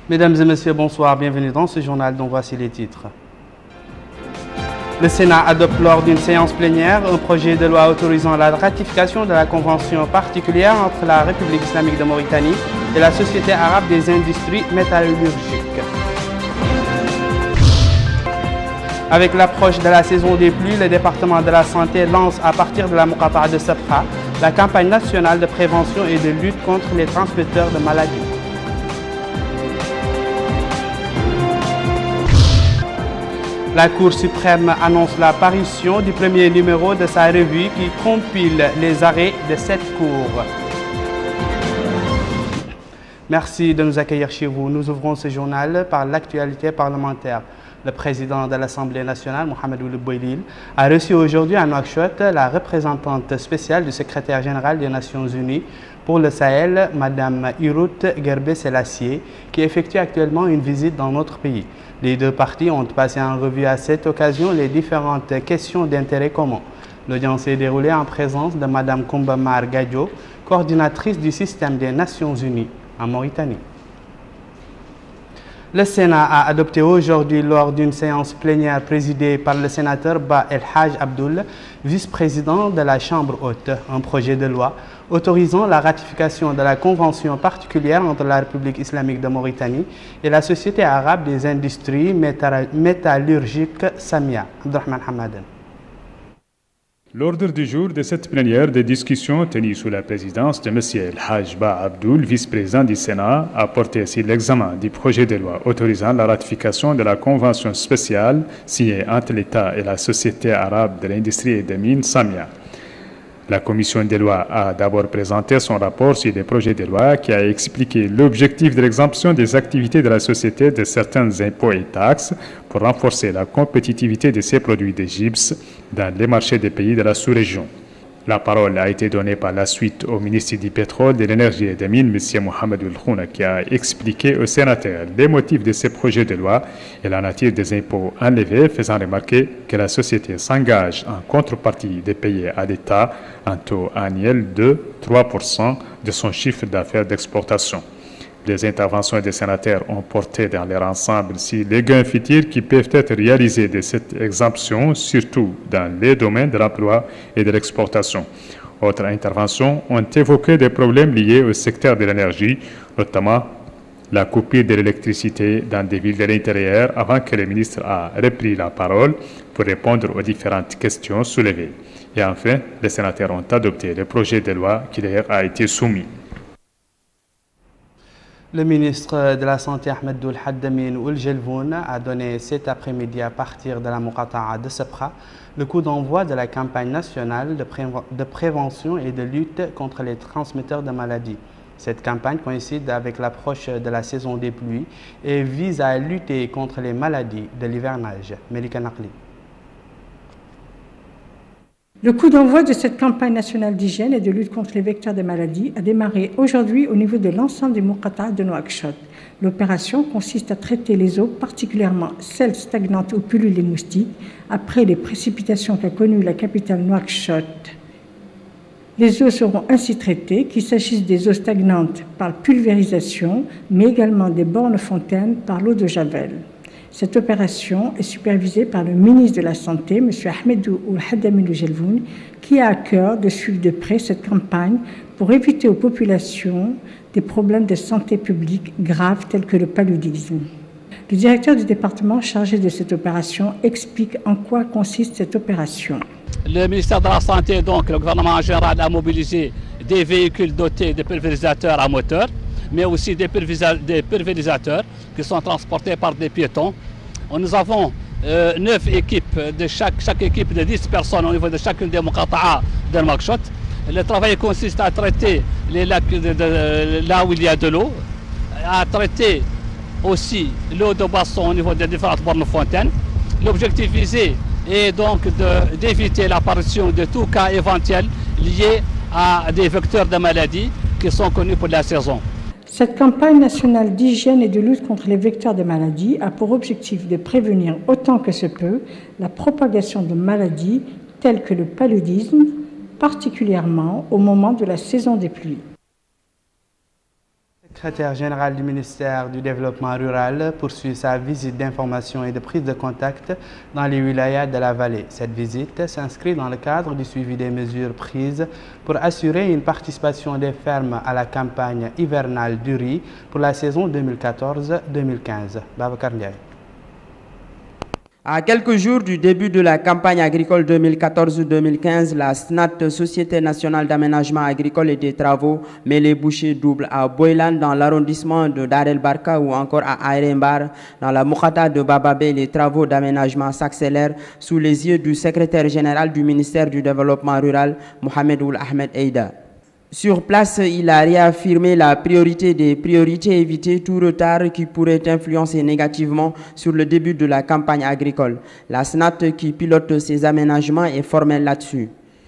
Mesdames et messieurs, bonsoir, bienvenue dans ce journal dont voici les titres. Le Sénat adopte lors d'une séance plénière un projet de loi autorisant la ratification de la convention particulière entre la République islamique de Mauritanie et la Société arabe des industries métallurgiques. Avec l'approche de la saison des pluies, le département de la santé lance à partir de la Muqata'a de Sabkha la campagne nationale de prévention et de lutte contre les transmetteurs de maladies. La Cour suprême annonce la parution du premier numéro de sa revue qui compile les arrêts de cette Cour. Merci de nous accueillir chez vous. Nous ouvrons ce journal par l'actualité parlementaire. Le président de l'Assemblée nationale, Mohamed Ould Bouhlil, a reçu aujourd'hui à Nouakchott la représentante spéciale du secrétaire général des Nations Unies pour le Sahel, Mme Hirut Gerbet Selassie, qui effectue actuellement une visite dans notre pays. Les deux parties ont passé en revue à cette occasion les différentes questions d'intérêt commun. L'audience s'est déroulée en présence de Mme Koumba Mar Gadio, coordinatrice du système des Nations Unies en Mauritanie. Le Sénat a adopté aujourd'hui, lors d'une séance plénière présidée par le sénateur Ba El Haj Abdoul, vice-président de la Chambre haute, un projet de loi autorisant la ratification de la convention particulière entre la République islamique de Mauritanie et la Société arabe des industries métallurgiques Samia. Abdelrahman Hamadan. L'ordre du jour de cette plénière de discussion tenue sous la présidence de M. El Haj Ba Abdoul, vice-président du Sénat, a porté sur l'examen du projet de loi autorisant la ratification de la convention spéciale signée entre l'État et la Société arabe de l'industrie et des mines Samia. La commission des lois a d'abord présenté son rapport sur les projets de loi qui a expliqué l'objectif de l'exemption des activités de la société de certains impôts et taxes pour renforcer la compétitivité de ses produits de gypse dans les marchés des pays de la sous-région. La parole a été donnée par la suite au ministre du Pétrole, de l'Énergie et des Mines, M. Mohamed Ould Khouna, qui a expliqué aux sénateurs les motifs de ces projets de loi et la nature des impôts enlevés, faisant remarquer que la société s'engage en contrepartie de payer à l'État un taux annuel de 3% de son chiffre d'affaires d'exportation. Les interventions des sénateurs ont porté dans leur ensemble sur les gains futurs qui peuvent être réalisés de cette exemption, surtout dans les domaines de l'emploi et de l'exportation. Autres interventions ont évoqué des problèmes liés au secteur de l'énergie, notamment la coupure de l'électricité dans des villes de l'intérieur, avant que le ministre a repris la parole pour répondre aux différentes questions soulevées. Et enfin, les sénateurs ont adopté le projet de loi qui leur a été soumis. Le ministre de la Santé, Ahmed Ould Haddamin Ould Jelvoun, a donné cet après-midi à partir de la Muqata'a de Sabkha le coup d'envoi de la campagne nationale de prévention et de lutte contre les transmetteurs de maladies. Cette campagne coïncide avec l'approche de la saison des pluies et vise à lutter contre les maladies de l'hivernage. Melika Nakli. Le coup d'envoi de cette campagne nationale d'hygiène et de lutte contre les vecteurs de maladies a démarré aujourd'hui au niveau de l'ensemble des Muqata'a de Nouakchott. L'opération consiste à traiter les eaux, particulièrement celles stagnantes où pullulent les moustiques, après les précipitations qu'a connues la capitale Nouakchott. Les eaux seront ainsi traitées, qu'il s'agisse des eaux stagnantes par pulvérisation, mais également des bornes fontaines par l'eau de javel. Cette opération est supervisée par le ministre de la Santé, M. Ahmed Ould Haddamin Ould Jelvoun, qui a à cœur de suivre de près cette campagne pour éviter aux populations des problèmes de santé publique graves tels que le paludisme. Le directeur du département chargé de cette opération explique en quoi consiste cette opération. Le ministère de la Santé, donc le gouvernement en général, a mobilisé des véhicules dotés de pulvérisateurs à moteur, mais aussi des pulvérisateurs qui sont transportés par des piétons. Nous avons 9 équipes, de chaque équipe de 10 personnes au niveau de chacune des Muqata'a de Nouakchott. Le travail consiste à traiter les lacs là où il y a de l'eau, à traiter aussi l'eau de boisson au niveau des différentes bornes fontaines. L'objectif visé est donc d'éviter l'apparition de tout cas éventuel lié à des vecteurs de maladies qui sont connus pour la saison. Cette campagne nationale d'hygiène et de lutte contre les vecteurs de maladies a pour objectif de prévenir autant que se peut la propagation de maladies telles que le paludisme, particulièrement au moment de la saison des pluies. secrétaire général du ministère du Développement rural poursuit sa visite d'information et de prise de contact dans les wilayas de la vallée. Cette visite s'inscrit dans le cadre du suivi des mesures prises pour assurer une participation des fermes à la campagne hivernale du riz pour la saison 2014-2015. Babacar Ndiaye. À quelques jours du début de la campagne agricole 2014-2015, la SNAT, Société nationale d'aménagement agricole et des travaux, met les bouchées doubles à Boylan dans l'arrondissement de Dar el Barka ou encore à Ayrembar. Dans la Moukata de Bababé, les travaux d'aménagement s'accélèrent sous les yeux du secrétaire général du ministère du Développement rural, Mohamed Ould Ahmed Eida. Sur place, il a réaffirmé la priorité des priorités, éviter tout retard qui pourrait influencer négativement sur le début de la campagne agricole. La SNAT qui pilote ces aménagements est formelle là-dessus.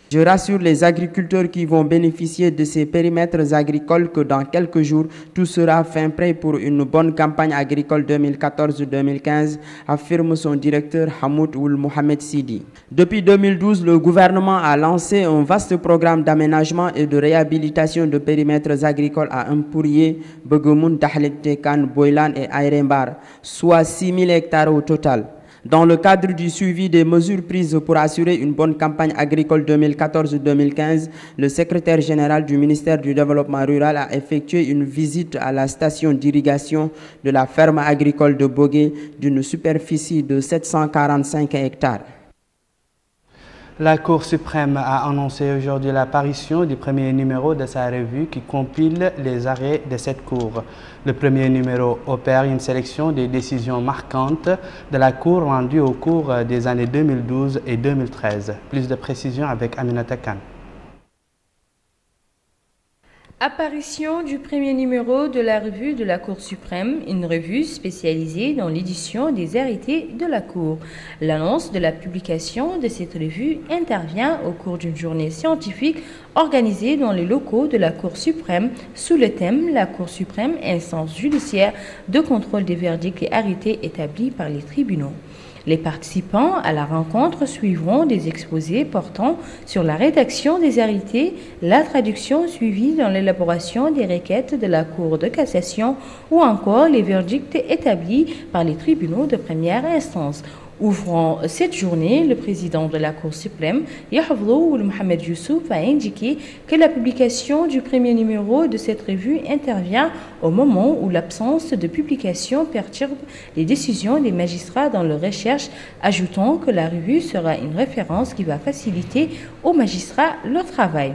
Je rassure les agriculteurs qui vont bénéficier de ces périmètres agricoles que dans quelques jours, tout sera fin prêt pour une bonne campagne agricole 2014-2015, affirme son directeur Hamoud Ould Mohamed Sidi. Depuis 2012, le gouvernement a lancé un vaste programme d'aménagement et de réhabilitation de périmètres agricoles à Mpourié, Begemoun, Dahlet Tekan, Boylan et Ayrembar, soit 6 000 hectares au total. Dans le cadre du suivi des mesures prises pour assurer une bonne campagne agricole 2014-2015, le secrétaire général du ministère du Développement rural a effectué une visite à la station d'irrigation de la ferme agricole de Bogué d'une superficie de 745 hectares. La Cour suprême a annoncé aujourd'hui l'apparition du premier numéro de sa revue qui compile les arrêts de cette Cour. Le premier numéro opère une sélection des décisions marquantes de la Cour rendues au cours des années 2012 et 2013. Plus de précisions avec Aminata Khan. Apparition du premier numéro de la revue de la Cour suprême, une revue spécialisée dans l'édition des arrêtés de la Cour. L'annonce de la publication de cette revue intervient au cours d'une journée scientifique organisée dans les locaux de la Cour suprême sous le thème « La Cour suprême, instance judiciaire de contrôle des verdicts et arrêtés établis par les tribunaux ». Les participants à la rencontre suivront des exposés portant sur la rédaction des arrêtés, la traduction suivie dans l'élaboration des requêtes de la Cour de cassation ou encore les verdicts établis par les tribunaux de première instance. Ouvrant cette journée, le président de la Cour suprême, Yahvlo Ould Mohamed Youssouf, a indiqué que la publication du premier numéro de cette revue intervient au moment où l'absence de publication perturbe les décisions des magistrats dans leurs recherches, ajoutant que la revue sera une référence qui va faciliter aux magistrats leur travail.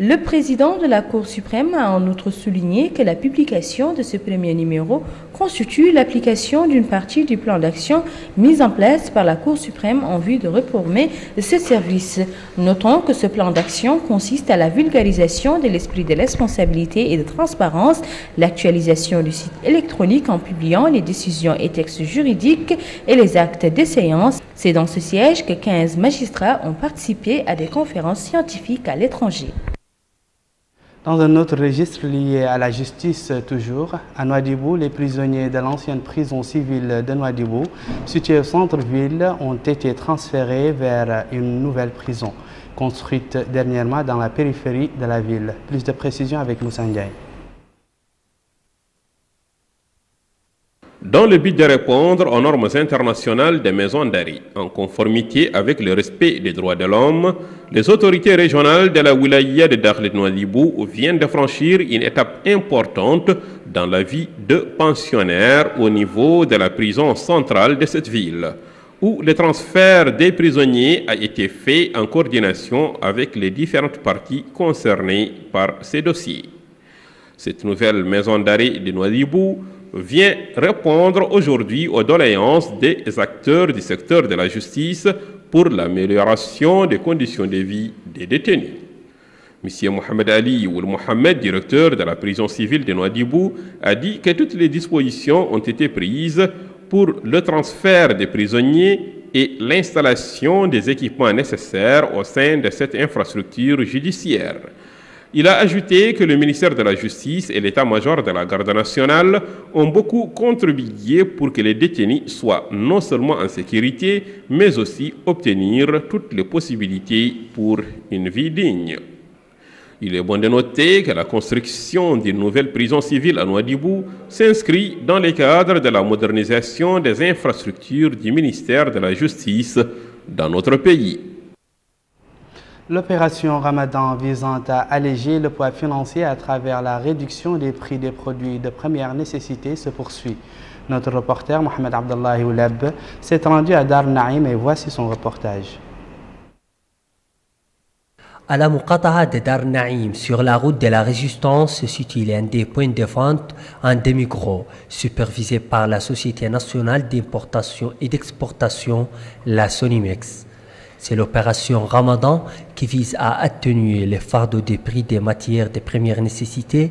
Le président de la Cour suprême a en outre souligné que la publication de ce premier numéro constitue l'application d'une partie du plan d'action mis en place par la Cour suprême en vue de réformer ce service. Notons que ce plan d'action consiste à la vulgarisation de l'esprit de responsabilité et de transparence, l'actualisation du site électronique en publiant les décisions et textes juridiques et les actes des séances. C'est dans ce siège que 15 magistrats ont participé à des conférences scientifiques à l'étranger. Dans un autre registre lié à la justice toujours, à Nouadhibou, les prisonniers de l'ancienne prison civile de Nouadhibou, située au centre-ville, ont été transférés vers une nouvelle prison, construite dernièrement dans la périphérie de la ville. Plus de précisions avec Moussa Ndiaye. Dans le but de répondre aux normes internationales des maisons d'arrêt, en conformité avec le respect des droits de l'homme, les autorités régionales de la wilaya de Dakhlet Nouadhibou viennent de franchir une étape importante dans la vie de pensionnaires au niveau de la prison centrale de cette ville, où le transfert des prisonniers a été fait en coordination avec les différentes parties concernées par ces dossiers. Cette nouvelle maison d'arrêt de Nouadhibou vient répondre aujourd'hui aux doléances des acteurs du secteur de la justice pour l'amélioration des conditions de vie des détenus. M. Mohamed Ali Ould Mohamed, directeur de la prison civile de Nouadhibou, a dit que toutes les dispositions ont été prises pour le transfert des prisonniers et l'installation des équipements nécessaires au sein de cette infrastructure judiciaire. Il a ajouté que le ministère de la Justice et l'état-major de la Garde nationale ont beaucoup contribué pour que les détenus soient non seulement en sécurité, mais aussi obtenir toutes les possibilités pour une vie digne. Il est bon de noter que la construction d'une nouvelle prison civile à Nouadhibou s'inscrit dans le cadre de la modernisation des infrastructures du ministère de la Justice dans notre pays. L'opération Ramadan visant à alléger le poids financier à travers la réduction des prix des produits de première nécessité se poursuit. Notre reporter Mohamed Abdallahi Ouleb s'est rendu à Dar Naïm et voici son reportage. À la Muqata'a de Dar Naïm, sur la route de la Résistance, se situe l'un des points de vente en demi-gros, supervisé par la Société nationale d'importation et d'exportation, la Sonimex. C'est l'opération Ramadan qui vise à atténuer les fardeaux des prix des matières de première nécessité.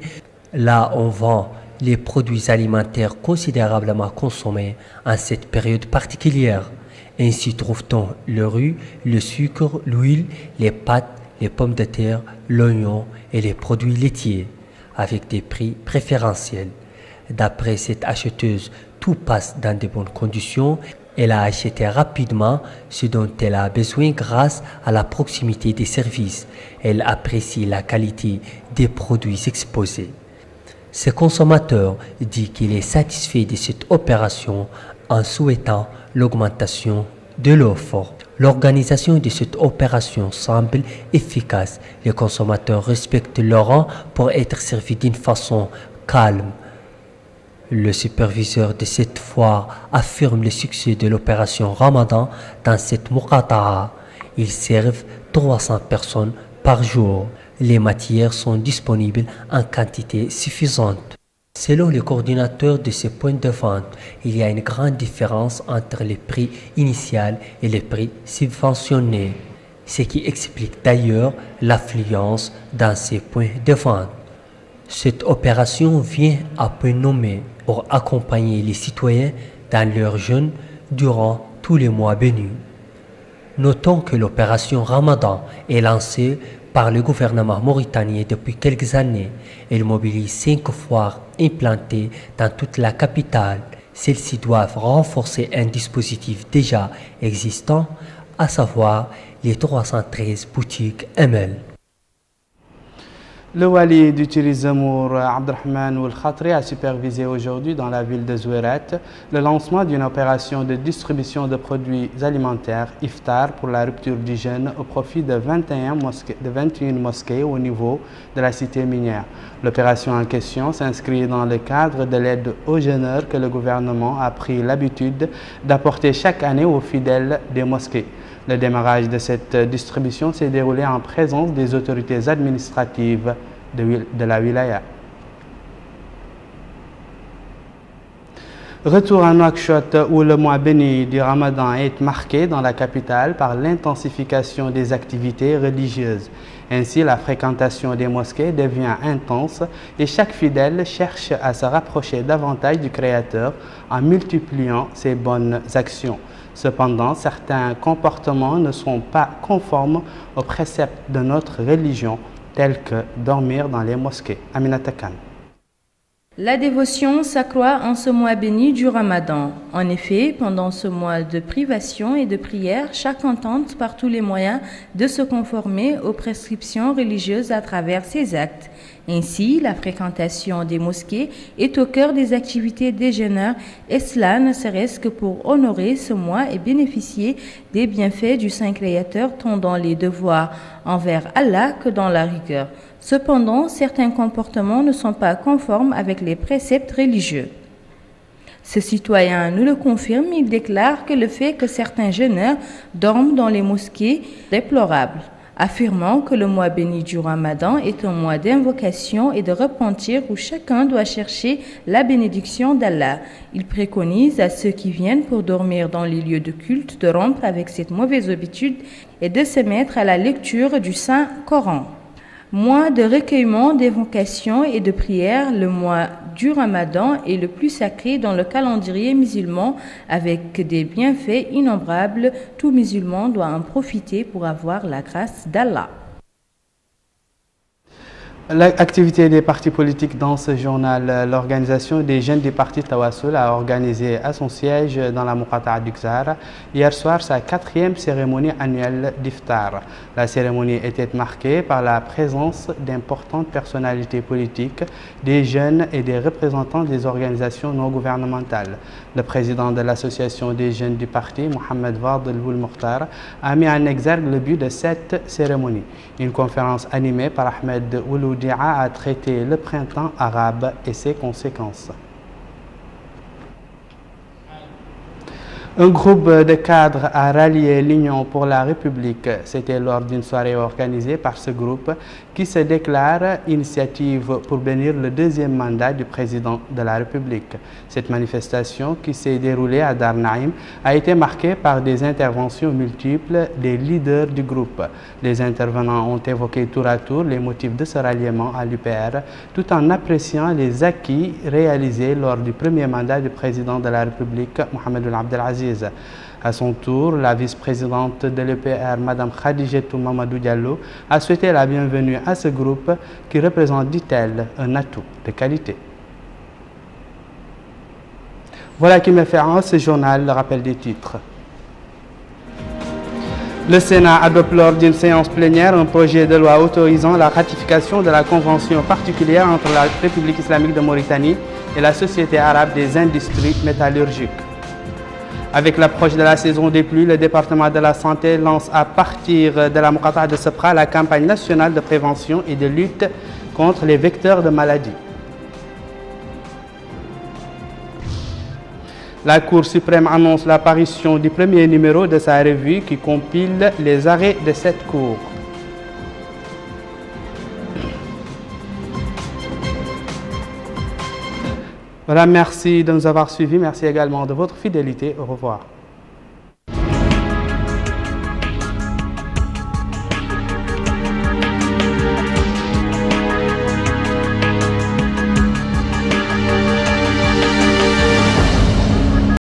Là, on vend les produits alimentaires considérablement consommés en cette période particulière. Ainsi trouve-t-on le riz, le sucre, l'huile, les pâtes, les pommes de terre, l'oignon et les produits laitiers, avec des prix préférentiels. D'après cette acheteuse, tout passe dans de bonnes conditions. Elle a acheté rapidement ce dont elle a besoin grâce à la proximité des services. Elle apprécie la qualité des produits exposés. Ce consommateur dit qu'il est satisfait de cette opération en souhaitant l'augmentation de l'offre. L'organisation de cette opération semble efficace. Les consommateurs respectent leur rang pour être servis d'une façon calme. Le superviseur de cette foire affirme le succès de l'opération Ramadan dans cette Muqata'a. Ils servent 300 personnes par jour. Les matières sont disponibles en quantité suffisante. Selon le coordinateur de ces points de vente, il y a une grande différence entre les prix initial et les prix subventionnés, ce qui explique d'ailleurs l'affluence dans ces points de vente. Cette opération vient à point nommé pour accompagner les citoyens dans leur jeûne durant tous les mois bénis. Notons que l'opération Ramadan est lancée par le gouvernement mauritanien depuis quelques années. Elle mobilise 5 foires implantées dans toute la capitale. Celles-ci doivent renforcer un dispositif déjà existant, à savoir les 313 boutiques ML. Le wali du Tirizamour, Abdelrahman Ould Khatri, a supervisé aujourd'hui dans la ville de Zouérat le lancement d'une opération de distribution de produits alimentaires iftar pour la rupture du jeûne au profit de 21 mosquées au niveau de la cité minière. L'opération en question s'inscrit dans le cadre de l'aide aux jeûneurs que le gouvernement a pris l'habitude d'apporter chaque année aux fidèles des mosquées. Le démarrage de cette distribution s'est déroulé en présence des autorités administratives de la wilaya. Retour à Nouakchott où le mois béni du Ramadan est marqué dans la capitale par l'intensification des activités religieuses. Ainsi, la fréquentation des mosquées devient intense et chaque fidèle cherche à se rapprocher davantage du Créateur en multipliant ses bonnes actions. Cependant, certains comportements ne sont pas conformes aux préceptes de notre religion, tels que dormir dans les mosquées. Aminata Khan. La dévotion s'accroît en ce mois béni du Ramadan. En effet, pendant ce mois de privation et de prière, chacun tente par tous les moyens de se conformer aux prescriptions religieuses à travers ses actes. Ainsi, la fréquentation des mosquées est au cœur des activités des jeûneurs, et cela ne serait-ce que pour honorer ce mois et bénéficier des bienfaits du Saint Créateur tant dans les devoirs envers Allah que dans la rigueur. Cependant, certains comportements ne sont pas conformes avec les préceptes religieux. Ce citoyen nous le confirme, il déclare que le fait que certains jeûneurs dorment dans les mosquées est déplorable, affirmant que le mois béni du Ramadan est un mois d'invocation et de repentir où chacun doit chercher la bénédiction d'Allah. Il préconise à ceux qui viennent pour dormir dans les lieux de culte de rompre avec cette mauvaise habitude et de se mettre à la lecture du Saint-Coran. Mois de recueillement, d'évocation et de prière, le mois du Ramadan est le plus sacré dans le calendrier musulman avec des bienfaits innombrables. Tout musulman doit en profiter pour avoir la grâce d'Allah. L'activité des partis politiques dans ce journal, l'organisation des jeunes du parti Tawassul a organisé à son siège dans la Muqata'a du Ksar hier soir sa 4e cérémonie annuelle d'Iftar. La cérémonie était marquée par la présence d'importantes personnalités politiques, des jeunes et des représentants des organisations non gouvernementales. Le président de l'association des jeunes du parti, Mohamed Fadel Boul Mokhtar, a mis en exergue le but de cette cérémonie. Une conférence animée par Ahmed Ouloudia a traité le printemps arabe et ses conséquences. Un groupe de cadres a rallié l'Union pour la République. C'était lors d'une soirée organisée par ce groupe qui se déclare initiative pour bénir le 2e mandat du président de la République. Cette manifestation qui s'est déroulée à Dar Naïm a été marquée par des interventions multiples des leaders du groupe. Les intervenants ont évoqué tour à tour les motifs de ce ralliement à l'UPR tout en appréciant les acquis réalisés lors du premier mandat du président de la République, Mohamed Abdelaziz. À son tour, la vice-présidente de l'EPR, Mme Khadijetou Mamadou Diallo, a souhaité la bienvenue à ce groupe qui représente, dit-elle, un atout de qualité. Voilà qui me fait en ce journal le rappel des titres. Le Sénat adopte lors d'une séance plénière un projet de loi autorisant la ratification de la convention particulière entre la République islamique de Mauritanie et la Société arabe des industries métallurgiques. Avec l'approche de la saison des pluies, le département de la santé lance à partir de la Muqata'a de Sepra la campagne nationale de prévention et de lutte contre les vecteurs de maladies. La Cour suprême annonce l'apparition du premier numéro de sa revue qui compile les arrêts de cette Cour. Voilà, merci de nous avoir suivis. Merci également de votre fidélité. Au revoir.